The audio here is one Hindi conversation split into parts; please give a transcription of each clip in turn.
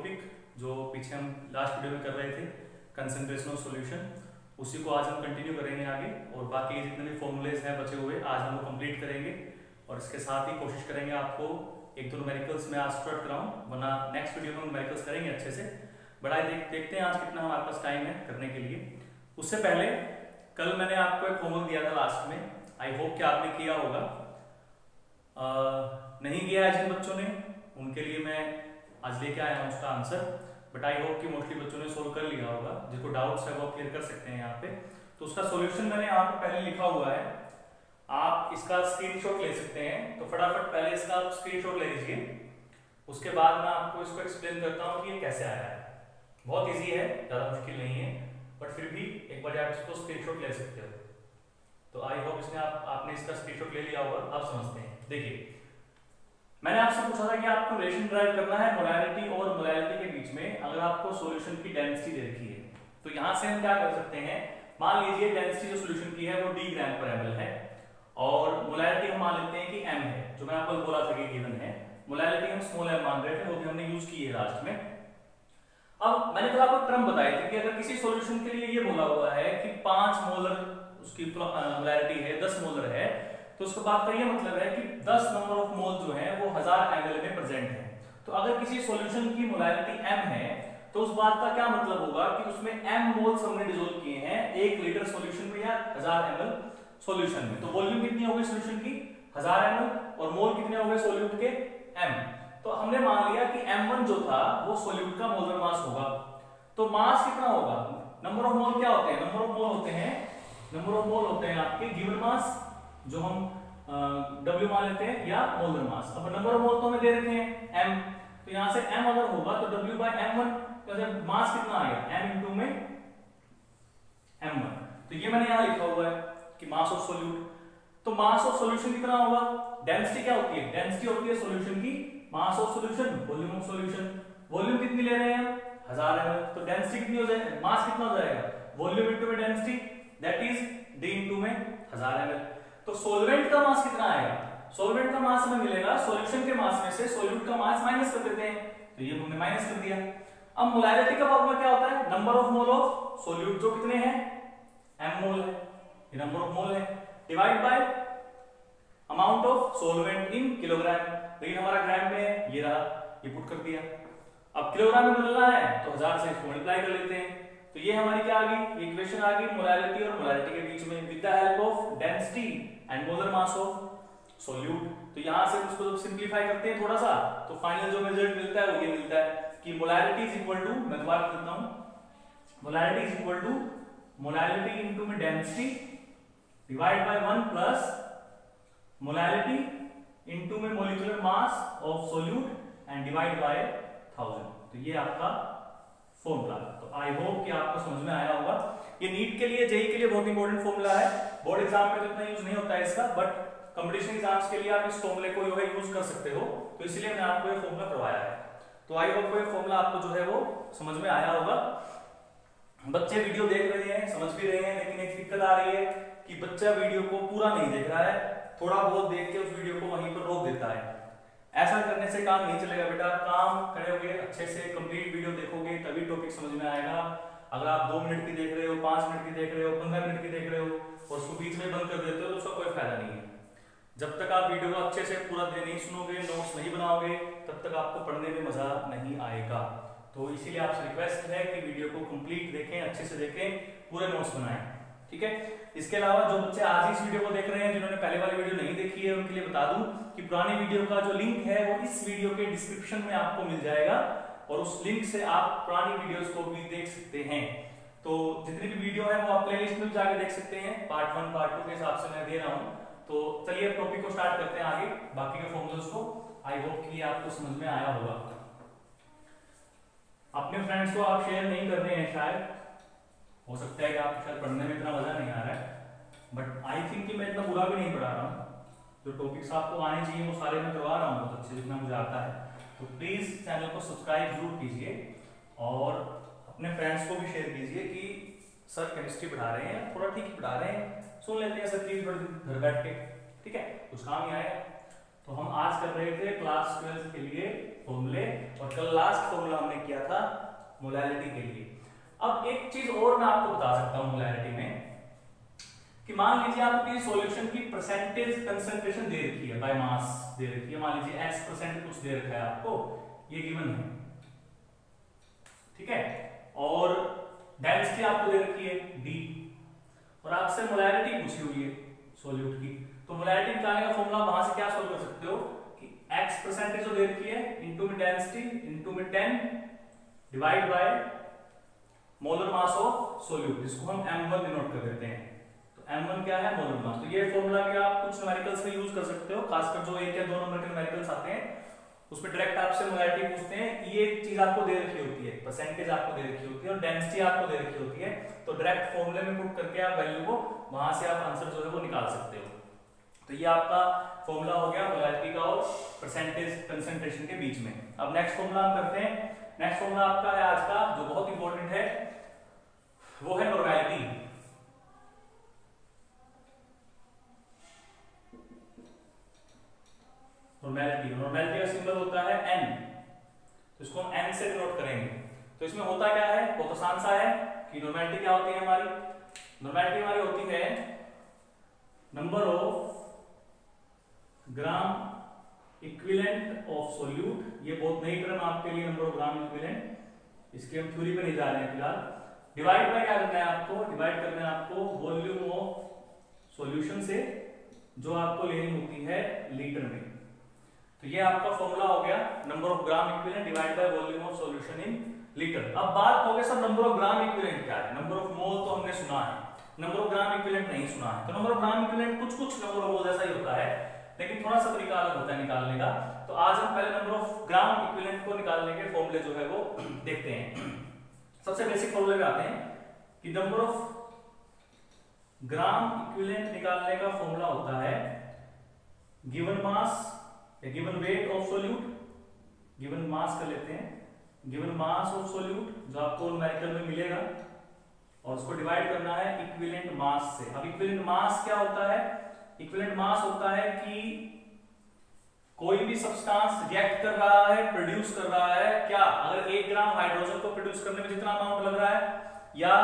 टॉपिक जो पीछे हम लास्ट वीडियो में कर रहे थे, कंसंट्रेशन ऑफ सॉल्यूशन, उसी को आज हम कंटिन्यू करेंगे आगे। और बाकी जितने भी फॉर्मूलेज हैं बचे हुए आज हम वो कंप्लीट करेंगे और इसके साथ ही कोशिश करेंगे आपको एक दो न्यूमेरिकल्स में आज स्टार्ट कराऊं, वरना नेक्स्ट वीडियो में न्यूमेरिकल्स करेंगे अच्छे से। बट आज देखते हैं आज कितना हमारे पास टाइम है करने के लिए। उससे पहले कल मैंने आपको एक होमवर्क दिया था लास्ट में, आई होप कि आपने किया होगा। नहीं किया है जिन बच्चों ने, उनके लिए मैं आज लेके आया हूँ उसका आंसर। बट आई होप कि मोस्टली बच्चों ने सोल्व कर लिया होगा। जिसको डाउट्स है वो क्लियर कर सकते हैं यहाँ पे। तो उसका सॉल्यूशन मैंने यहाँ पे पहले लिखा हुआ है, आप इसका स्क्रीनशॉट ले सकते हैं। तो फटाफट पहले इसका आप स्क्रीनशॉट ले लीजिए, उसके बाद मैं आपको इसको एक्सप्लेन करता हूँ कि ये कैसे आया है। बहुत ईजी है, ज़्यादा मुश्किल नहीं है, बट फिर भी एक बार आप इसको स्क्रीनशॉट ले सकते हो। तो आई होप इसने आपने इसका स्क्रीनशॉट ले लिया होगा, आप समझते हैं। देखिए, मैंने आपसे पूछा था कि आपको रिलेशन ड्राइव करना है मोलैरिटी और मोलैरिटी के बीच में, अगर आपको सॉल्यूशन की डेंसिटी दे रखी है। तो यहाँ से हम क्या कर सकते हैं, मान लीजिए डेंसिटी जो सॉल्यूशन की है वो d ग्राम पर ml है और मोलैरिटी हम मान लेते हैं कि m है, जो मैं आपको बोला था कि गिवन है। मोलैरिटी हम स्मॉल m मान रहे थे, वो भी हमने यूज की है लास्ट में। अब मैंने कल आपको टर्म बताई थी कि अगर किसी सॉल्यूशन के लिए ये बोला हुआ है कि 5 मोलर उसकी मोलैरिटी है, 10 मोलर है, तो उसका बात का ये मतलब है कि 10 नंबर ऑफ मोल जो है वो 1000 ml में प्रेजेंट है। तो अगर किसी सॉल्यूशन की मोलैरिटी m है तो उस बात का क्या मतलब होगा कि उसमें m मोल्स हमने डिसोल्व किए हैं 1 लीटर सॉल्यूशन में या 1000 ml सॉल्यूशन में। तो वॉल्यूम कितनी हो गई सॉल्यूशन की 1000 ml और मोल कितने हो गए सॉल्यूट के m। तो हमने मान लिया कि m1 जो था वो सॉल्यूट का मोलर मास होगा। तो मास कितना होगा, नंबर ऑफ मोल क्या होते हैं, नंबर ऑफ मोल होते हैं आपके गिवन मास, जो हम W मान लेते हैं, या मोलर मास। अब नंबर ऑफ मोल तो हमें दे रखे हैं m, तो यहां से m अगर होगा तो W by m1, तो मास कितना आ गया m इंटू में m1। तो ये मैंने यहां लिखा हुआ है कि मास ऑफ सॉल्यूट। तो मास ऑफ सॉल्यूशन कितना होगा, डेंसिटी क्या होती है, डेंसिटी होती है सॉल्यूशन की mass of solution volume of solution. Volume कितनी ले रहे हैं हम 1000 ml, तो डेंसिटी कितनी हो जाएगी, मास कितना हो जाएगा, वॉल्यूम इंटू में density, that is d into में 1000 ml। तो सॉल्वेंट का मास कितना आएगा, सॉल्वेंट का मास हमें मिलेगा सॉल्यूशन के मास में से सॉल्यूट का मास माइनस कर देते हैं, तो ये हमने माइनस कर दिया। अब मोलैरिटी का फॉर्मूला क्या होता है, number of mole of solute, जो कितने हैं m मोल है, ये नंबर ऑफ मोल है, divide by amount of solvent in kilogram. लेकिन हमारा ग्राम में ये रहा, ये पुट कर दिया। अब किलोग्राम में बदलना है तो 1000 से इसको मल्टीप्लाई कर लेते हैं। तो ये हमारी क्या आ गई, इक्वेशन आ गई मोलैरिटी और मोलैरिटी के बीच में with the help of density and molar mass of solute. तो यहां से उसको जब सिंपलीफाई करते हैं थोड़ा सा, तो फाइनल जो रिजल्ट मिलता है वो ये मिलता है कि मोलैरिटी इज इक्वल टू, मैं दोबारा करता हूं, molarity is equal to molarity into में density divide by 1 plus molarity into में molecular mass of solute and divide by 1000। तो ये आपका फॉर्मूला। तो आई होप कि आपको समझ में आया होगा। ये नीट के लिए, जेई के लिए बहुत इंपॉर्टेंट फॉर्मूला है। बोर्ड एग्जाम में तो इतना यूज नहीं होता है इसका, बट कंपटीशन एग्जाम्स के लिए आप इस फॉर्मूले को जो है यूज कर सकते हो। तो इसलिए मैंने आपको ये फॉर्मूला करवाया है। तो आई होप ये फॉर्मूला आपको जो है वो समझ में आया होगा। बच्चे वीडियो देख रहे हैं, समझ भी रहे हैं, लेकिन एक दिक्कत आ रही है कि बच्चा वीडियो को पूरा नहीं देख रहा है, थोड़ा बहुत देख के उस वीडियो को वहीं पर रोक देता है। ऐसा करने से काम नहीं चलेगा बेटा। काम करोगे अच्छे से, कंप्लीट वीडियो देखोगे तभी टॉपिक समझ में आएगा। अगर आप 2 मिनट की देख रहे हो, 5 मिनट की देख रहे हो, 15 मिनट की देख रहे हो और उसको बीच में बंद कर देते हो तो उसका कोई फायदा नहीं है। जब तक आप वीडियो को अच्छे से पूरा नहीं सुनोगे, नोट्स नहीं बनाओगे, तब तक आपको पढ़ने में मजा नहीं आएगा। तो इसीलिए आपसे रिक्वेस्ट है कि वीडियो को कंप्लीट देखें, अच्छे से देखें, पूरे नोट्स बनाएं, ठीक है। इसके अलावा जो बच्चे आज इस वीडियो को देख रहे हैं, जिन्होंने पहले वाली वीडियो नहीं देखी है, उनके लिए बता दूं कि पुरानी वीडियो का जो लिंक है वो इस वीडियो के डिस्क्रिप्शन में आपको मिल जाएगा और उस लिंक से आप पुरानी वीडियोस को भी देख सकते हैं। तो जितनी भी वीडियो है वो आप प्लेलिस्ट में जाकर देख सकते हैं, पार्ट 1 पार्ट 2 के हिसाब से मैं दे रहा हूं। तो चलिए टॉपिक को स्टार्ट करते हैं आगे, बाकी के फॉर्मूलास को। आई होप कि आपको समझ में आया होगा। अपने फ्रेंड्स को आप शेयर नहीं कर रहे हैं, शायद हो सकता है कि आपको शायद पढ़ने में इतना मजा नहीं आ रहा है, बट आई थिंक कि मैं इतना बुरा भी नहीं पढ़ा रहा हूँ। जो टॉपिक्स आपको आने चाहिए वो सारे मैं करवा रहा हूँ बहुत अच्छे, जितना मुझे आता है। तो प्लीज चैनल को सब्सक्राइब जरूर कीजिए और अपने फ्रेंड्स को भी शेयर कीजिए कि सर केमिस्ट्री पढ़ा रहे हैं, थोड़ा ठीक ही पढ़ा रहे हैं, सुन लेते हैं सर प्लीज घर बैठ के, ठीक है, कुछ काम ही आएगा। तो हम आज कर रहे थे क्लास 12 के लिए फॉर्मूले, और कल लास्ट फॉर्मूला हमने किया था मोलैरिटी के लिए। अब एक चीज और मैं आपको बता सकता हूं मोलैरिटी में, कि मान लीजिए आपकी सॉल्यूशन की परसेंटेज कंसंट्रेशन दे रखी है बाय मास दे रखी है, मान लीजिए x% कुछ दे रखा है आपको, ये गिवन है, ठीक है, और डेंसिटी आपको दे रखी है d, और आपसे मोलैरिटी पूछी हुई है सॉल्यूट की। तो मोलैरिटी निकालने का फॉर्मूला वहां से क्या सोल्व कर सकते हो कि x% जो दे रखी है इनटू में डेंसिटी इनटू में 10 divide by molar mass of solute, जिसको हम m1 डिनोट कर देते हैं। तो m1 क्या है, मोलर मास। तो ये फॉर्मूला भी आप कुछ न्यूमेरिकल्स में यूज कर सकते हो, खासकर जो 1 या 2 नंबर के न्यूमेरिकल्स आते हैं उसमें डायरेक्ट आपसे मोलैरिटी पूछते हैं। ये चीज आपको दे रखी होती है, परसेंटेज आपको दे रखी होती है और डेंसिटी आपको दे रखी होती है, तो डायरेक्ट फॉर्मूले में पुट करके आप वैल्यू को वहां से आप आंसर जो है वो निकाल सकते हो। तो ये आपका फॉर्मूला हो गया मोलैरिटी का और परसेंटेज कंसंट्रेशन के बीच में। अब नेक्स्ट फॉर्मूला हम करते हैं। नेक्स्ट फॉर्मूला आपका है आज का जो बहुत इंपॉर्टेंट है, वो है नॉर्मैलिटी। नॉर्मैलिटी का सिंबल होता है n, तो इसको हम n से डिनोट करेंगे। तो इसमें होता क्या है, बहुत आसान सा है कि नॉर्मैलिटी क्या होती है हमारी, नॉर्मैलिटी हमारी होती है number of gram equivalent of solute. ये बहुत नई टर्म आपके लिए, नंबर ऑफ ग्राम इक्विवेलेंट, इसके हम थ्योरी पे नहीं जा रहे हैं फिलहाल। डिवाइड बाय क्या करना है आपको, डिवाइड करना है आपको वॉल्यूम ऑफ सॉल्यूशन से, जो आपको लेनी होती है लीटर में। तो ये आपका फॉर्मूला हो गया number of gram equivalent divide by volume of solution in litre. अब बात हो गई सब नंबर ऑफ ग्राम इक्विवेलेंट क्या है, नंबर ऑफ मोल तो हमने सुना है, नंबर ऑफ ग्राम इक्विवेलेंट नहीं सुना है। तो नंबर ऑफ ग्राम इक्विवेलेंट कुछ नंबर ऑफ मोल जैसा ही होता है, लेकिन थोड़ा सा तरीका अलग होता है निकालने का। तो आज हम पहले नंबर ऑफ ग्राम इक्विवेलेंट को निकालने के फॉर्मूले जो है वो देखते हैं। सबसे बेसिक फॉर्मूले पे आते हैं कि नंबर ऑफ ग्राम इक्विवेलेंट निकालने का फॉर्मूला होता है गिवन मास या given weight of solute, given mass कर लेते हैं, गिवन मास ऑफ सॉल्यूट जो आपको न्यूमेरिकल में मिलेगा, और उसको डिवाइड करना है इक्विवेलेंट मास से। अब इक्विवेलेंट मास क्या होता है, इक्विवेलेंट मास होता है कि कोई भी सब्सटेंस रिएक्ट कर रहा है, प्रोड्यूस कर रहा है क्या, अगर 1 ग्राम हाइड्रोजन को प्रोड्यूस करने में जितना अमाउंट लग रहा है, या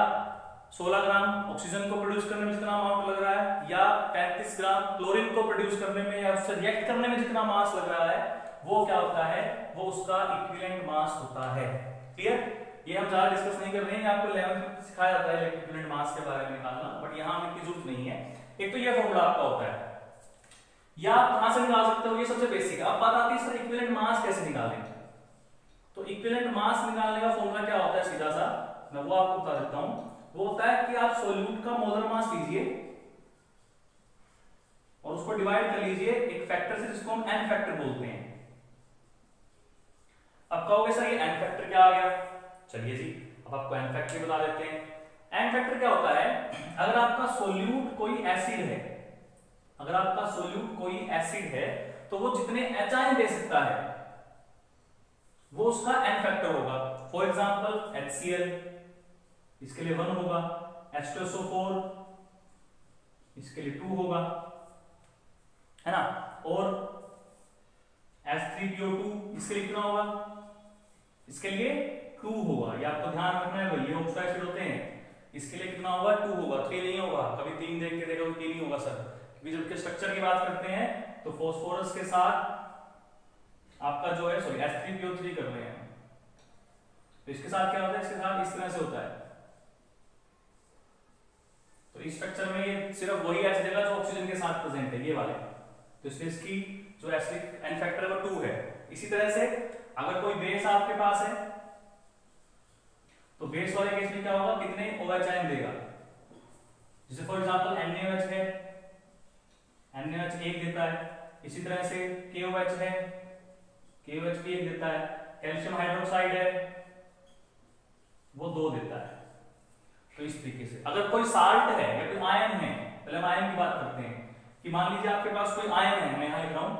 16 ग्राम ऑक्सीजन को प्रोड्यूस करने में जितना अमाउंट लग रहा है, या 35 ग्राम क्लोरीन को प्रोड्यूस करने में या उससे रिएक्ट करने में जितना मास लग रहा है, वो क्या होता है, वो उसका इक्विवेलेंट मास होता है। क्लियर? ये हम ज्यादा डिस्कस नहीं कर रहे हैं, आपको 11th में सिखाया जाता है इक्विवेलेंट मास के बारे में निकालना, बट यहां इतनी जरूरत नहीं है। एक तो ये फॉर्मूला आपका होता है, या आप कहां से निकाल सकते हो, ये सबसे बेसिक है। अब बात आती है सर इक्विवेलेंट मास कैसे निकालें। तो इक्विवेलेंट मास निकालने का फॉर्मूला क्या होता है, सीधा सा मैं वो आपको बता देता हूं। वो होता है कि आप सॉल्यूट का मोलर मास लीजिए और उसको डिवाइड कर लीजिए एक फैक्टर से जिसको हम n फैक्टर बोलते हैं। अब कहोगे सर ये n फैक्टर क्या आ गया, चलिए जी अब आपको n फैक्टर बता देते हैं। n फैक्टर क्या होता है, अगर आपका सॉल्यूट कोई एसिड है, अगर आपका सॉल्यूट कोई एसिड है तो वो जितने H दे सकता है वो उसका n फैक्टर होगा। फॉर एग्जांपल HCl, इसके लिए 1 होगा, H2SO4 इसके लिए 2 होगा, है ना, और H3PO2 इसके लिए कितना होगा, इसके लिए 2 होगा। ये आपको ध्यान रखना है भाई, ये ऑक्सो एसिड होते हैं, इसके लिए कितना होगा, 2 होगा, 3 नहीं होगा। कभी 3 देख के देखो 3 नहीं होगा सर, क्योंकि जब के स्ट्रक्चर की बात करते हैं तो फास्फोरस के साथ आपका जो है सॉरी H3PO3 कर रहे हैं, तो इसके साथ क्या होता है, इसके साथ इस तरह से होता है। तो इस स्ट्रक्चर में ये सिर्फ वही एसिड है जो ऑक्सीजन के साथ प्रेजेंट है, ये वाले, तो इसलिए इसकी जो एसिडिक n फैक्टर है वो 2 है। इसी तरह से अगर कोई बेस आपके पास है तो बेस वाले केस में क्या होगा, कितने OH देगा, जैसे फॉर एग्जांपल NaOH है, NaOH 1 देता है, इसी तरह से KOH है, KOH भी 1 देता है, कैल्शियम हाइड्रोक्साइड है वो 2 देता है। तो इस तरीके से अगर कोई साल्ट है या कोई आयन है, पहले हम आयन की बात करते हैं कि मान लीजिए आपके पास कोई आयन है, मैं यहां लिख रहा हूं,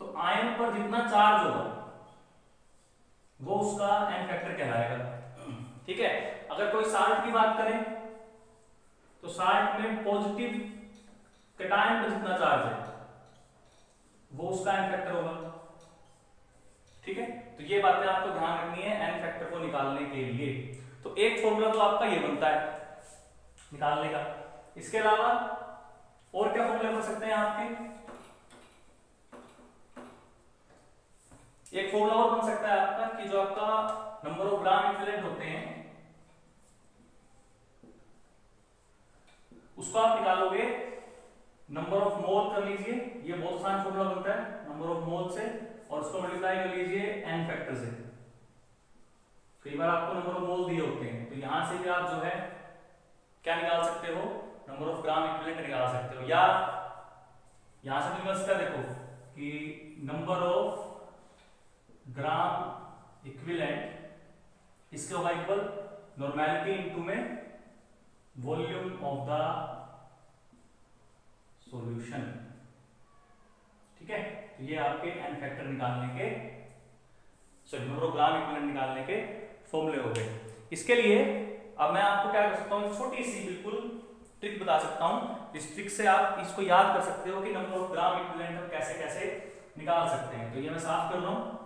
तो आयन पर जितना चार्ज होगा वो उसका n फैक्टर कहलाएगा। ठीक है, अगर कोई साल्ट की बात करें तो साल्ट में पॉजिटिव कैटायन पर जितना चार्ज है वो उसका एन फैक्टर होगा। ठीक है, तो ये बातें आपको ध्यान रखनी है एन फैक्टर को निकालने के लिए। तो एक फॉर्मूला तो आपका ये बनता है निकालने का। इसके अलावा और क्या फॉर्मूले बन सकते हैं आपके? एक फॉर्मूला और बन सकता है आपका कि जो आपका नंबर ऑफ ग्राम इक्विवेलेंट होते हैं उसको आप निकालोगे, नंबर ऑफ मोल कर लीजिए, ये बहुत आसान फॉर्मूला बनता है नंबर ऑफ मोल से, और उसको मल्टीप्लाई कर लीजिए एन फैक्टर से। कई बार आपको नंबर ऑफ मोल दिए होते हैं, तो यहां से भी आप जो है क्या निकाल सकते हो, नंबर ऑफ ग्राम इक्विवेलेंट निकाल सकते हो। या यहां से निकल सकता है देखो कि नंबर ऑफ ग्राम इक्विवेलेंट इसके होगा इक्वल नॉर्मेलिटी इनटू में वॉल्यूम ऑफ द सॉल्यूशन। ठीक है, तो ये आपके एन फैक्टर निकालने के, sorry number of gram equivalent निकालने के फॉर्मूले हो गए। इसके लिए अब मैं आपको क्या कर सकता हूँ, छोटी सी बिल्कुल ट्रिक बता सकता हूँ। इस ट्रिक से आप इसको याद कर सकते हो कि नंबर ऑफ ग्राम इक्विवेलेंट हम कैसे कैसे निकाल सकते हैं। तो ये मैं साफ कर रहा हूँ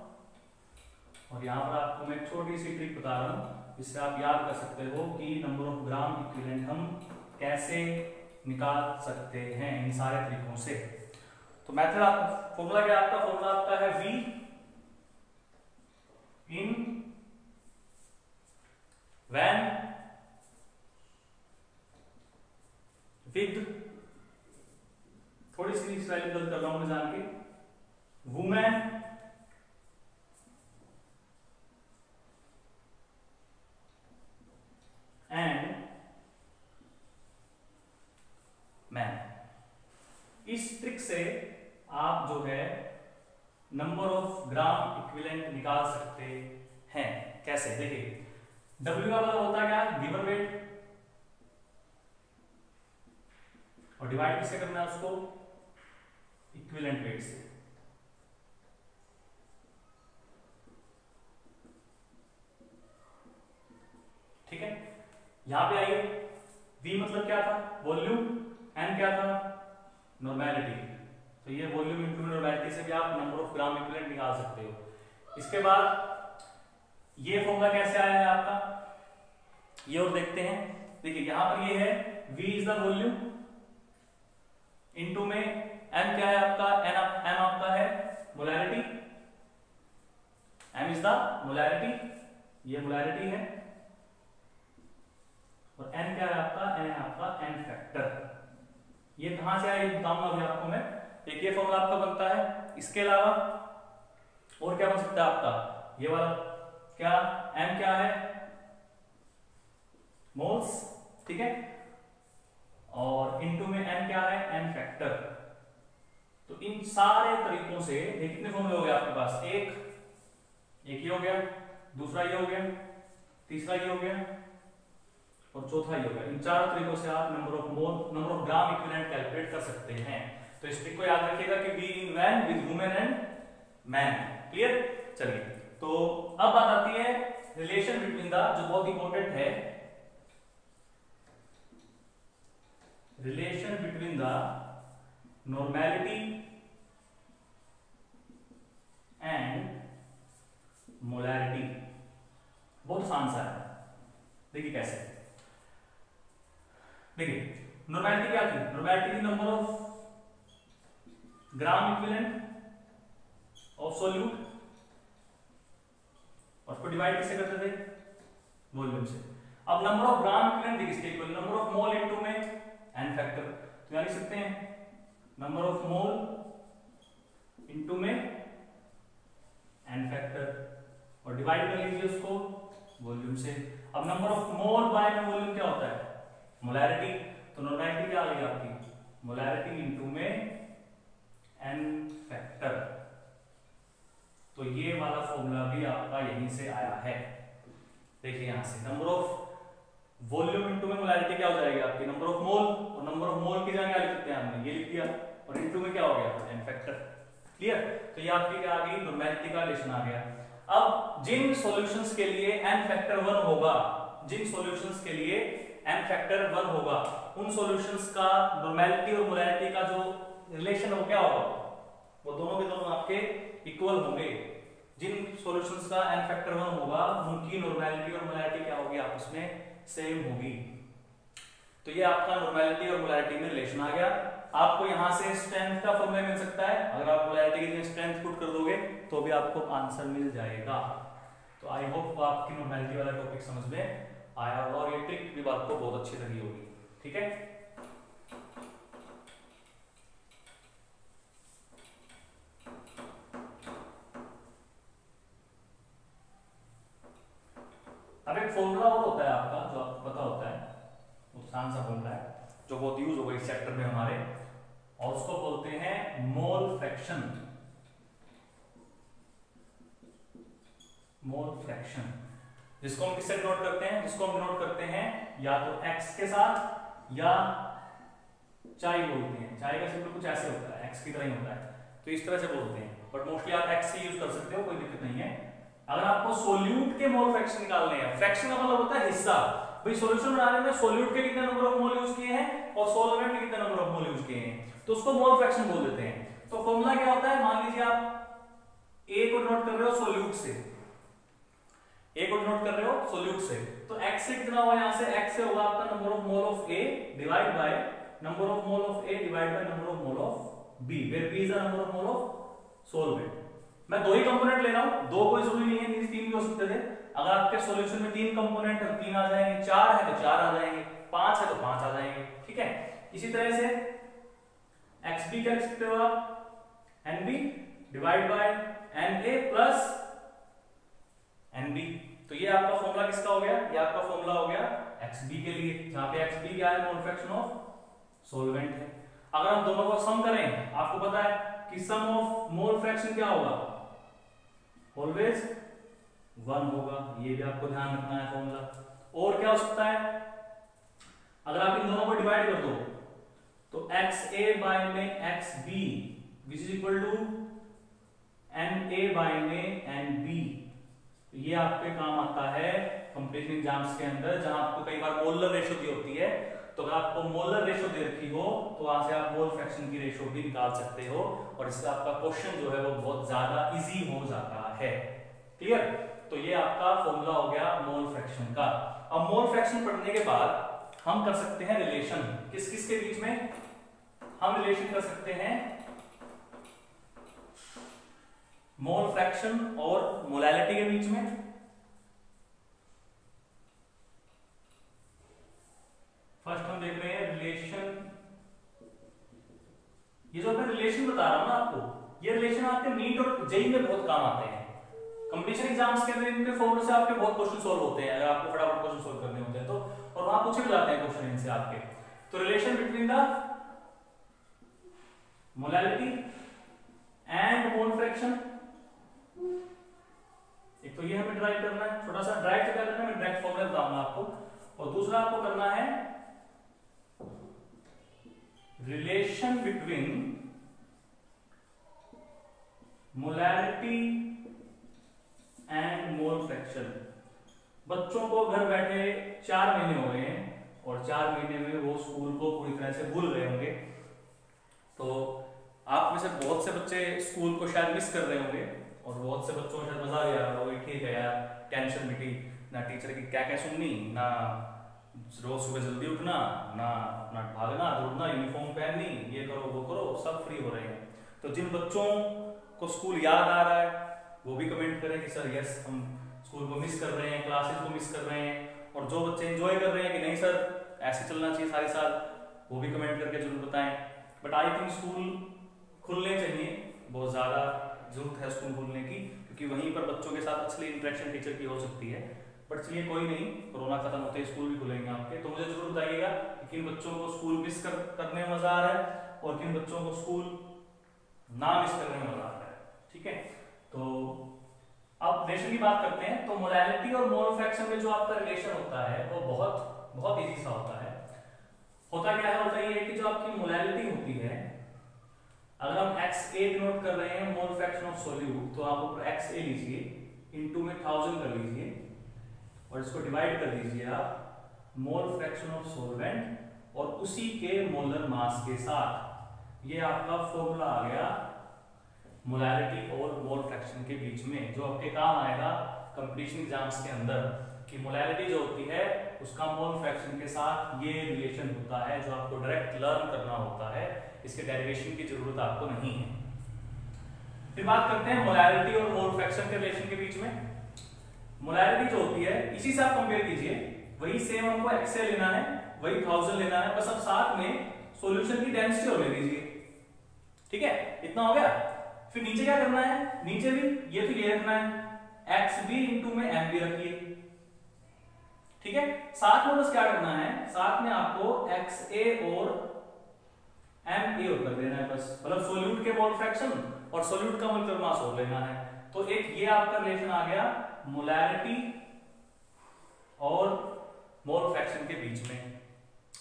और यहाँ पर आपको मैं छोटी सी ट्रिक बता रहा हूँ जिससे आप याद कर सकते हो कि नंबर ऑफ ग्राम इक्विवेलेंट हम कैसे निकाल सकते हैं इन सारे तरीकों से। तो मेथड आप फॉर्मूला क्या आपका, फॉर्मूला आपका है V इन व्हेन विद, थोड़ी सी स्पेलिंग गलत कर रहा हूं मैं जान के, वुमेन एंड मैन। इस ट्रिक से आप जो है नंबर ऑफ ग्राम इक्विवेलेंट निकाल सकते हैं। कैसे, देखिए W का मतलब होता है क्या, गिवन वेट, और डिवाइड किससे करना है उसको, इक्विवेलेंट वेट से। ठीक है, यहां पे आइए, V मतलब क्या था, वॉल्यूम, N क्या था, नॉर्मेलिटी। तो ये वॉल्यूम इंटू नॉर्मेलिटी से भी आप नंबर ऑफ ग्राम इक्विवेलेंट निकाल सकते हो। इसके बाद ये फॉर्मूला कैसे आया है आपका, ये और देखते हैं। देखिए यहां पर ये है V is the volume into में M क्या है आपका, M आपका है molarity, M is the molarity, ये मोलैरिटी है, और N क्या है आपका, N आपका N फैक्टर। ये कहां से आया बताऊंगा अभी आपको मैं। एक ये फॉर्मूला आपका बनता है। इसके अलावा और क्या बन सकता है आपका, ये वाला क्या, M क्या है, मोल्स, ठीक है, और इनटू में N क्या है, N फैक्टर। तो इन सारे तरीकों से ये कितने फॉर्मूले हो गए आपके पास, एक ये हो गया, दूसरा ये हो गया, तीसरा ये हो गया, और चौथा ये हो गया। इन चारों तरीकों से आप number of mole, number of gram equivalent calculate कर सकते हैं। तो इस ट्रिक को याद रखिएगा कि V in van with women and man. Clear, चलिए तो अब बात आती है रिलेशन बिटवीन द, जो बहुत इंपॉर्टेंट है, relation between the normality and molarity. बहुत आसान सा है, देखिए कैसे। देखिए नॉर्मेलिटी क्या थी, नॉर्मेलिटी थी number of gram equivalent of solute, और उसको डिवाइड किससे करते थे, वॉल्यूम से। अब नंबर ऑफ ग्राम इक्विवेलेंट किसके equal, number of mole into में एन फैक्टर। तो यहां लिख सकते हैं नंबर ऑफ मोल इनटू में एन फैक्टर, और डिवाइड कर लीजिए उसको वॉल्यूम से। अब नंबर ऑफ मोल बाय में वॉल्यूम क्या होता है, मोलैरिटी। तो नॉर्मेलिटी क्या आ गई आपकी, मोलैरिटी इनटू में एन फैक्टर। तो ये वाला फॉर्मूला भी आपका यहीं से आया है। देखिए यहां से नंबर ऑफ वॉल्यूम इनटू में मोलैरिटी क्या हो जाएगी आपकी, नंबर ऑफ मोल, और नंबर ऑफ मोल की जगह क्या लिख सकते हैं हमने, ये लिख दिया, और इनटू में क्या हो गया, एन फैक्टर। क्लियर, तो ये आपकी क्या आ गई, नॉर्मेलिटी का रिलेशन आ गया। अब जिन सॉल्यूशंस के लिए एन फैक्टर 1 होगा, जिन सॉल्यूशंस के लिए एन फैक्टर 1 होगा, उन सॉल्यूशंस का नॉर्मेलिटी और मोलैरिटी का जो रिलेशन है वो क्या होगा, वो दोनों के दोनों आपके इक्वल होंगे। जिन सॉल्यूशंस का n फैक्टर 1 होगा उनकी नॉर्मेलिटी और मोलैरिटी क्या होगी, आपस में सेम होगी। तो ये आपका नॉर्मेलिटी और मोलैरिटी में रिलेशन आ गया। आपको यहां से स्ट्रेंथ का फॉर्मूला मिल सकता है, अगर आप मोलैरिटी की स्ट्रेंथ पुट कर दोगे तो भी आपको आंसर मिल जाएगा। तो आई होप आपकी नॉर्मेलिटी वाला टॉपिक समझ में आया होगा और ये ट्रिक भी आपको बहुत अच्छी लगी होगी। ठीक है, अब एक फॉर्मूला और होता है आपका जो आपको पता होता है, आसान सा फॉर्मूला है जो बहुत यूज होगा इस चैप्टर में हमारे, और उसको बोलते हैं मोल फ्रैक्शन। मोल फ्रैक्शन जिसको हम किससे डिनोट करते हैं, जिसको हम डिनोट करते हैं या तो x के साथ या चाय बोलते हैं। चाय का सिंबल कुछ ऐसे होता है, x की तरह ही होता है, तो इस तरह से बोलते हैं, बट मोस्टली आप x से यूज कर सकते हो, कोई दिक्कत नहीं है। अगर आपको सोल्यूट के मोल फ्रैक्शन निकालने हैं, फ्रैक्शन का मतलब होता है हिस्सा, भाई सॉल्यूशन बनाने में सोल्यूट के कितने नंबर ऑफ मोल यूज किए हैं और सॉल्वेंट के कितने नंबर ऑफ मोल यूज किए हैं, तो उसको मोल फ्रैक्शन बोल देते हैं। तो फॉर्मूला क्या होता है, मान लीजिए आप a को डिनोट कर रहे हो सोल्यूट से, a को डिनोट कर रहे हो सोल्यूट से, तो x से कितना हुआ, यहां से x से होगा आपका number of mole of a divide by number of mole of a divide by number of mole of b, where b is the number of mole of solvent. मैं दो ही कंपोनेंट ले रहा हूं, दो कोई जरूरी नहीं है, तीन भी हो सकते थे। अगर आपके सॉल्यूशन में तीन कंपोनेंट है तो तीन आ जाएंगे, चार है तो चार आ जाएंगे, पांच है तो पांच आ जाएंगे। ठीक है, इसी तरह से xb क्या लिख सकते हो आप, nb divide by na plus nb। तो ये आपका फॉर्मूला किसका हो गया, ये आपका फॉर्मूला हो गया xb के लिए, जहां पे xb क्या है, मोल फ्रैक्शन ऑफ सॉल्वेंट है। अगर हम दोनों को सम करें, आपको पता है कि सम ऑफ मोल फ्रैक्शन क्या होगा, ऑलवेज 1 होगा, ये भी आपको ध्यान रखना है फॉर्मूला। और क्या हो सकता है, अगर आप इन दोनों को डिवाइड कर दो तो xa बाय में xb which is equal to na by में nb, ये आपके काम आता है कंपटीशन एग्जाम्स के अंदर, जहां आपको कई बार मोलर रेशो दी होती है, तो अगर आपको मोलर रेशो दे रखी हो तो वहां से आप मोल फ्रैक्शन की रेशो भी निकाल सकते हो, और इससे आपका क्वेश्चन जो है वो बहुत ज्यादा इजी हो जाता है। क्लियर, तो ये आपका फॉर्मूला हो गया मोल फ्रैक्शन का। अब मोल फ्रैक्शन पढ़ने के बाद हम कर सकते हैं रिलेशन, किस किस के बीच में हम रिलेशन कर सकते हैं, मोल फ्रैक्शन और मोलैलिटी के बीच में। फर्स्ट हम देख रहे हैं रिलेशन, ये जो मैं रिलेशन बता रहा हूं ना आपको, ये रिलेशन आपके नीट और जेईई में बहुत काम आते हैं। कंपटीशन एग्जाम्स के अंदर इनके फॉर्मूले से आपके बहुत क्वेश्चन सॉल्व होते हैं, अगर आपको फटाफट क्वेश्चन सॉल्व करने होते हैं तो, और वहां पूछे भी जाते हैं क्वेश्चन इनसे आपके। तो relation between the molality and mole fraction, एक तो ये हमें ड्राइव करना है, छोटा सा ड्राइव क्या करना है, मैं डायरेक्ट फॉर्मूला बताऊंगा आपको, और दूसरा आपको करना है relation between molality and mole fraction. बच्चों को घर बैठे 4 महीने हो गए हैं और 4 महीने में वो स्कूल को पूरी तरह से भूल गए होंगे, तो आप में से बहुत से बच्चे स्कूल को शायद मिस कर रहे होंगे, और बहुत से बच्चों को शायद मजा आ गया होगा, ठीक है यार टेंशन मिटी, ना टीचर की क्या क्या सुननी, ना रोज सुबह जल्दी उठना, ना ना भागना दौड़ना, यूनिफॉर्म पहननी, ये करो वो करो, सब फ्री हो रहे हैं। तो जिन बच्चों को स्कूल याद आ रहा है वो भी कमेंट करें कि सर यस हम स्कूल को मिस कर रहे हैं, क्लासेस को मिस कर रहे हैं, और जो बच्चे एंजॉय कर रहे हैं कि नहीं सर ऐसे चलना चाहिए सारे साल, वो भी कमेंट करके जरूर बताएं। बट आई थिंक स्कूल खुलने चाहिए, बहुत ज़्यादा जरूरत है स्कूल खुलने की, क्योंकि वहीं पर बच्चों के साथ असली इंटरेक्शन टीचर की हो सकती है। बट चलिए कोई नहीं, कोरोना खत्म होते ही स्कूल भी खुलेंगे आपके, तो मुझे जरूर बताइएगा कि किन बच्चों को स्कूल मिस करने में मजा आ रहा है और किन बच्चों को स्कूल ना मिस करने में मजा आ रहा है। ठीक है, तो अब रिलेशन की बात करते हैं। तो मोलैलिटी और मोल फ्रैक्शन में जो आपका रिलेशन होता है वो बहुत बहुत इजी सा होता है। होता क्या है, होता ये कि जो आपकी मोलैलिटी होती है, अगर हम XA डिनोट कर रहे हैं मोल फ्रैक्शन ऑफ सोल्यूट, तो आप ऊपर XA लीजिए, इनटू में 1000 कर लीजिए और इसको डिवाइड कर दीजिए आप मोल फ्रैक्शन ऑफ सॉल्वेंट और उसी के मोलर मास के साथ। ये आपका फॉर्मूला आ गया मोलैरिटी और मोल फ्रैक्शन के बीच में, जो आपके काम आएगा कंपटीशन एग्जाम्स के अंदर, कि मोलैरिटी जो होती है उसका मोल फ्रैक्शन के साथ ये रिलेशन होता है, जो आपको डायरेक्ट लर्न करना होता है, इसके डेरिवेशन की जरूरत आपको नहीं है। फिर बात करते हैं मोलैरिटी और मोल फ्रैक्शन के रिलेशन के बीच में। मोलैरिटी जो होती है इसी से आप कंपेयर कीजिए, वही सेम हमको एक्सेल लेना है, वही 1000 लेना है, बस अब साथ में सॉल्यूशन की डेंसिटी और ले लीजिए। ठीक है, इतना हो गया। फिर नीचे क्या करना है, नीचे भी ये तो ये रखना है, एक्स बी इंटू में एम बी रखिए। ठीक है, साथ में बस क्या करना है, साथ में आपको एक्स ए और एम ए कर देना है बस, मतलब सोल्यूट के मोल फ्रैक्शन और सोल्यूट का मोलर मास और लेना है। तो एक ये आपका रिलेशन आ गया मोलैरिटी और मोल फ्रैक्शन के बीच में।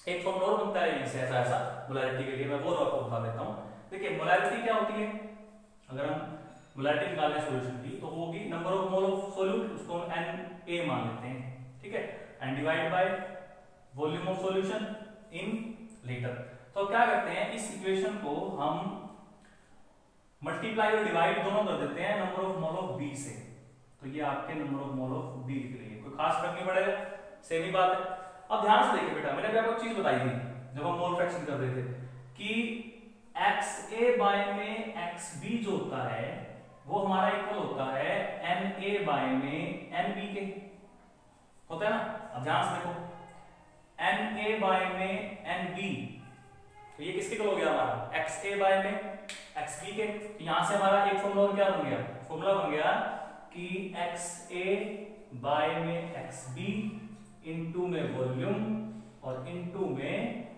एक फॉर्मूला और बनता है इससे ऐसा ऐसा मोलैरिटी के लिए, मैं वो आपको बता देता हूं। देखिए मोलैरिटी क्या होती है, अगर हम मोलैरिटी निकालें सॉल्यूशन की तो होगी number of mole of solute, उसको हम एन ए मान लेते हैं। ठीक है, and divide by volume of solution in litre. तो क्या करते हैं, इस इक्वेशन को हम मल्टीप्लाई और डिवाइड दोनों कर देते हैं number of mole of B से। तो ये आपके number of mole of B लिख रही है, कोई खास फर्क नहीं पड़ेगा, सेम ही बात है। अब ध्यान से देखिए बेटा, मैंने भी आपको चीज बताई थी जब हम मोल फ्रैक्शन कर रहे थे कि एक्स ए बाय में एक्स बी जो होता है वो हमारा इक्वल होता है एन ए बाय में एन बी के, होता है ना। अब ध्यान से देखो, एन ए बाय में एन बी, तो ये किसके इक्वल हो गया हमारा, एक्स ए बाय में एक्स बी के। तो यहां से हमारा एक फॉर्मूला क्या बन गया, फॉर्मूला बन गया कि एक्स ए बाय में एक्स बी इनटू में वॉल्यूम और इनटू में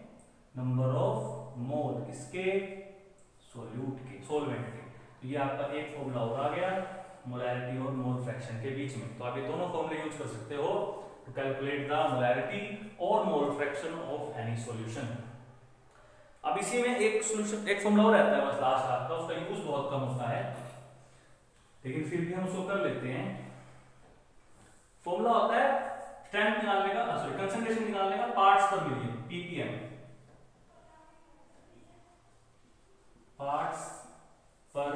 नंबर ऑफ मोल किसके, सोल्यूट के, सोलवेंट के। तो ये आपका एक फॉर्मूला और आ गया मोलैरिटी और मोल फ्रैक्शन के बीच में। तो आप ये दोनों फॉर्मूले यूज कर सकते हो टू कैलकुलेट द मोलैरिटी और mole fraction of any solution. अब इसी में एक सॉल्यूशन, एक फॉर्मूला और रहता है बस लास्ट आपका, उसका यूज बहुत कम होता है, लेकिन फिर भी हम उसको कर लेते हैं। फॉर्मूला होता है स्ट्रेंथ निकालने का, सॉरी कंसंट्रेशन निकालने का पार्ट्स पर मिलियन, पीपीएम, पार्ट्स पर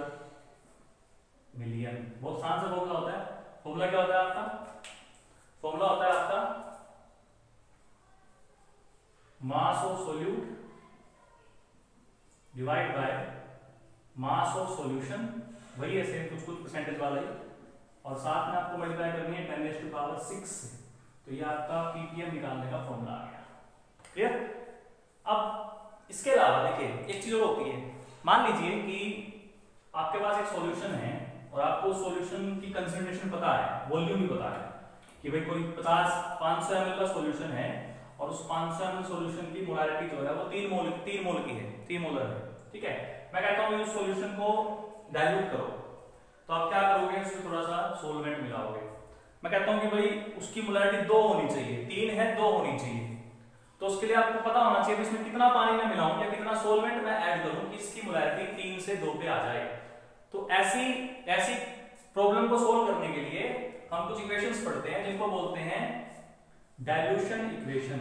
मिलियन। बहुत आसान सा फॉर्मूला होता है। फॉर्मूला क्या होता है आपका, फॉर्मूला होता है आपका mass of solute divide by mass of solution, वही है सेम कुछ कुछ परसेंटेज वाला ही, और साथ में आपको मल्टीप्लाई करनी है 10⁶ से। तो ये आपका पीपीएम निकालने का फॉर्मूला आ गया। क्लियर। अब इसके अलावा देखिए एक चीज और होती है, मान लीजिए कि आपके पास एक सॉल्यूशन है और आपको सॉल्यूशन की कंसंट्रेशन पता है, वॉल्यूम भी पता है कि भाई कोई 500 ml का सॉल्यूशन है और उस 500 ml सॉल्यूशन की मोलैरिटी जो है वो 3 मोल की है, 3 मोलर है। ठीक है, मैं कहता हूँ उस सॉल्यूशन को डाइल्यूट करो, तो आप क्या करोगे, उसमें थोड़ा सा सोलवेंट मिलाओगे। मैं कहता हूँ कि भाई उसकी मोलैरिटी 2 होनी चाहिए, 3 है 2 होनी चाहिए, तो उसके लिए आपको पता होना चाहिए इसमें कितना पानी मैं मिलाऊं या कितना सोलवेंट मैं ऐड करूं कि इसकी मोलैरिटी 3 से 2 पे आ जाए। तो ऐसी प्रॉब्लम को सोल्व करने के लिए हम कुछ इक्वेशंस पढ़ते हैं जिनको बोलते हैं डाइल्यूशन इक्वेशन,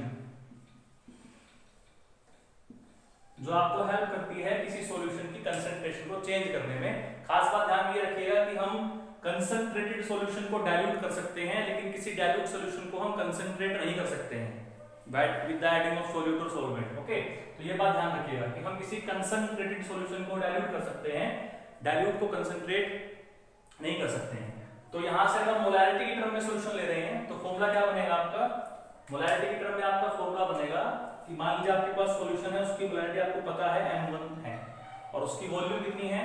जो आपको हेल्प करती है किसी सॉल्यूशन की कंसंट्रेशन को चेंज करने में। खास बात ध्यान ये रखिएगा कि हम कंसंट्रेटेड सॉल्यूशन को डाइल्यूट कर सकते हैं, लेकिन किसी डाइल्यूट सॉल्यूशन को हम कंसंट्रेट नहीं कर सकते हैं with the adding of solute और सोलवेंट। ओके, तो ये बात ध्यान रखिएगा कि हम किसी कंसंट्रेटेड सॉल्यूशन को डाइल्यूट कर सकते हैं, डाइल्यूट को कंसंट्रेट नहीं कर सकते हैं। तो यहां से अगर मोलैरिटी की टर्म में सॉल्यूशन ले रहे हैं तो फॉर्मूला क्या बनेगा आपका, मोलैरिटी की टर्म में आपका फॉर्मूला बनेगा कि मान लीजिए आपके पास सॉल्यूशन है, उसकी मोलैरिटी आपको पता है m1 है और उसकी वॉल्यूम कितनी है,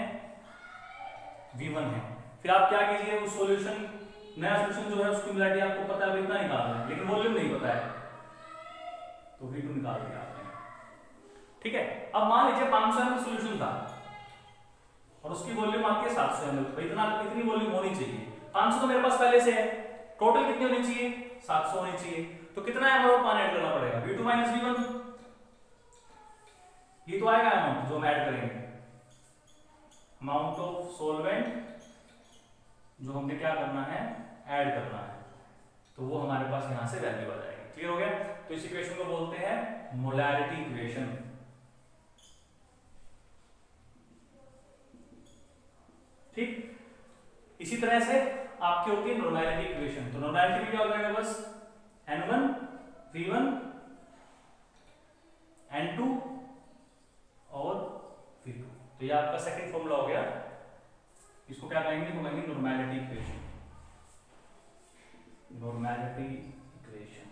v1 है। फिर आप क्या कीजिए, उस सॉल्यूशन, नया सॉल्यूशन जो है उसकी मोलैरिटी आपको पता है इतना निकालना है, लेकिन वॉल्यूम नहीं पता है, तो v2 निकाल दिया आपने। ठीक है, अब मान लीजिए 500 ml सॉल्यूशन था और उसकी वॉल्यूम आपकी है 700 ml, तो इतनी वॉल्यूम होनी चाहिए। 500 तो मेरे पास पहले से है, टोटल कितनी होनी चाहिए, 700 होनी चाहिए। तो कितना अमाउंट पानी ऐड करना पड़ेगा, v2 माइनस v1, ये तो आएगा अमाउंट जो हम ऐड करेंगे, अमाउंट ऑफ सोलवेंट जो हमने क्या करना है, ऐड करना है, तो वो हमारे पास यहां से वैल्यू आ जाएगी। क्लियर हो गया। तो इस इक्वेशन को बोलते हैं मोलैरिटी इक्वेशन। तरह से आपकी होती है नॉर्मैलिटी इक्वेशन। तो नॉर्मैलिटी में क्या हो जाएगा, बस n1 v1 n2 और v2। तो ये आपका सेकंड फॉर्मूला हो गया। इसको क्या कहेंगे, तो कहेंगे नॉर्मैलिटी इक्वेशन, नॉर्मैलिटी इक्वेशन।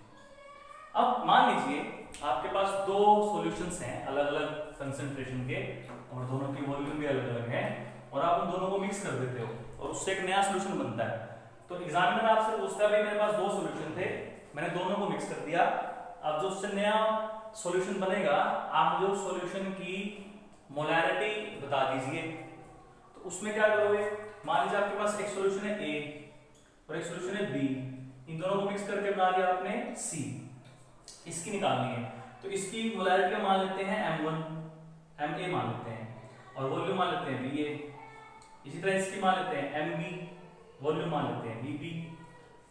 अब मान लीजिए आपके पास दो सॉल्यूशंस हैं अलग अलग कंसंट्रेशन के और दोनों की वॉल्यूम भी अलग अलग है और आप उन दोनों को मिक्स कर देते हो और उससे एक नया सॉल्यूशन बनता है। तो एग्जामिनर आपसे पूछता है मेरे पास दो सॉल्यूशन थे, मैंने दोनों को मिक्स कर दिया, अब जो उससे नया सॉल्यूशन बनेगा आप मुझे उस सॉल्यूशन की मोलैरिटी बता दीजिए। तो उसमें क्या करोगे, मान लीजिए आपके पास एक सॉल्यूशन है ए और एक सॉल्यूशन है बी, इन दोनों को मिक्स करके बना दिया आपने सी, इसकी निकालनी है। तो इसकी मोलैरिटी मान लेते हैं m1 ma मान लेते हैं और वॉल्यूम मान लेते हैं va। इसी तरह इसकी मान लेते हैं mb, वॉल्यूम मान लेते हैं vb।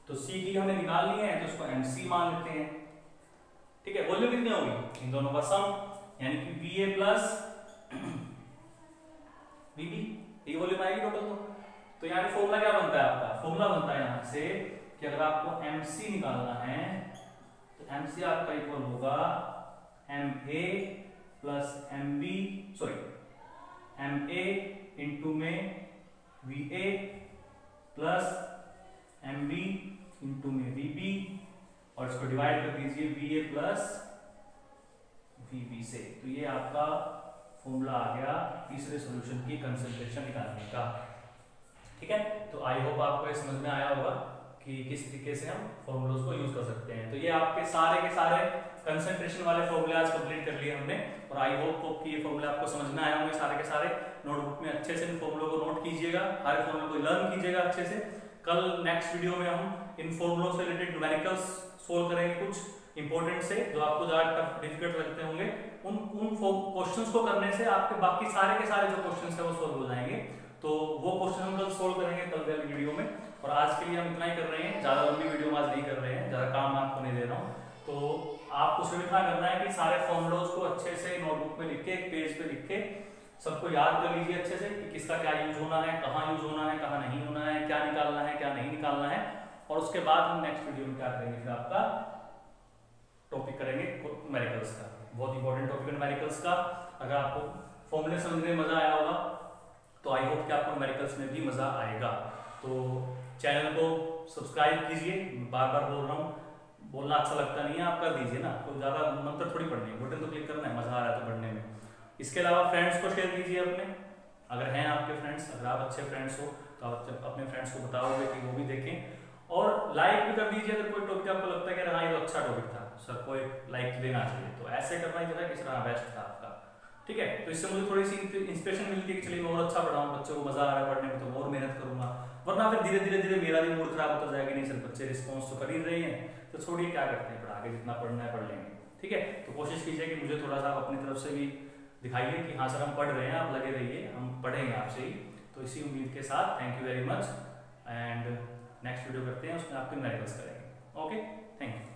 तो c की हमें निकालनी है तो इसको mc मान लेते हैं। ठीक है, वॉल्यूम कितनी होगी, इन दोनों का सम, यानी कि va प्लस vb, ये वॉल्यूम आएगी टोटल। तो यहाँ पे फॉर्मूला क्या बनता है आपका, फॉर्मूला बनता है यहाँ से कि अगर आपको mc निकालना है तो mc आपका इक्वल होगा ma plus mb, sorry ma into में va प्लस mb इंटू में vb और इसको डिवाइड कर दीजिए va प्लस vb से। तो ये आपका फॉर्मूला आ गया तीसरे सॉल्यूशन की कंसंट्रेशन निकालने का। ठीक है, तो आई होप आपको ये समझ में आया होगा कि किस तरीके से हम फॉर्मूलोज को यूज कर सकते हैं। तो ये आपके सारे के सारे कंसंट्रेशन वाले फॉर्मूले आज कंप्लीट कर लिए हमने और आई होप कि ये फॉर्मूले आपको समझ में आए होंगे सारे के सारे। नोटबुक में अच्छे से इन फॉर्मूलों को नोट कीजिएगा, हर फॉर्मूले को लर्न कीजिएगा अच्छे से। कल नेक्स्ट वीडियो में हम इन फॉर्मूलों से रिलेटेड न्यूमेरिकल्स सोल्व करेंगे, कुछ इंपॉर्टेंट से जो आपको ज्यादा डिफिकल्ट लगते होंगे। उन क्वेश्चंस को करने से आपके बाकी सारे के सारे जो क्वेश्चंस है वो सोल्व हो जाएंगे। तो वो क्वेश्चन हम कल सोल्व करेंगे कल वाली वीडियो में। और आज के लिए हम इतना ही कर रहे हैं, ज्यादा लंबी वीडियो आज नहीं कर रहे हैं, ज्यादा काम आपको नहीं दे रहा हूँ। तो आपको सिर्फ इतना करना है कि सारे फॉर्मूलोज को अच्छे से नोटबुक में लिख के, एक पेज पे लिख के सबको याद कर लीजिए अच्छे से कि किसका क्या यूज होना है, कहाँ यूज होना है, कहाँ नहीं होना है, क्या निकालना है, क्या नहीं निकालना है। और उसके बाद हम नेक्स्ट वीडियो में क्या करेंगे, फिर आपका टॉपिक करेंगे न्यूमेरिकल्स का, बहुत इंपॉर्टेंट टॉपिक है न्यूमेरिकल्स का। अगर आपको फॉर्मूले समझने में मजा आया होगा तो आई होप कि आपको न्यूमेरिकल्स में भी मजा आएगा। तो चैनल को सब्सक्राइब कीजिए, बार बार बोल रहा हूँ, बोलना अच्छा लगता नहीं है, आप कर दीजिए ना, कोई ज्यादा मंत्र थोड़ी पढ़नी है, बटन तो क्लिक करना है, मजा आ रहा है तो पढ़ने में। इसके अलावा फ्रेंड्स को शेयर कीजिए अपने, अगर हैं आपके फ्रेंड्स, अगर आप अच्छे फ्रेंड्स हो तो आप अपने फ्रेंड्स को बताओगे कि वो भी देखें। और लाइक भी कर दीजिए अगर कोई टॉपिक आपको लगता है कि हाँ ये तो अच्छा टॉपिक था, सर को एक लाइक देना चाहिए, तो ऐसे करना ही था कि सर हाँ बेस्ट था आपका। ठीक है, तो इससे मुझे थोड़ी सी इंस्पिरेशन मिलती है कि चलिए मैं और अच्छा पढ़ाऊँ, बच्चों को मजा आ रहा है पढ़ने में तो और मेहनत करूंगा, वरना फिर धीरे धीरे मेरा भी मूड खराब होता जाएगा, नहीं सर बच्चे रिस्पॉन्स तो कर ही रहे हैं तो छोड़िए क्या करते हैं, पढ़ा के जितना पढ़ना है पढ़ लेंगे। ठीक है, तो कोशिश कीजिए कि मुझे थोड़ा सा अपनी तरफ से भी दिखाइए कि हाँ सर हम पढ़ रहे हैं, आप लगे रहिए, हम पढ़ेंगे आपसे ही। तो इसी उम्मीद के साथ thank you very much and next video करते हैं, उसमें आपके न्यूमेरिकल्स करेंगे। Okay, thank you.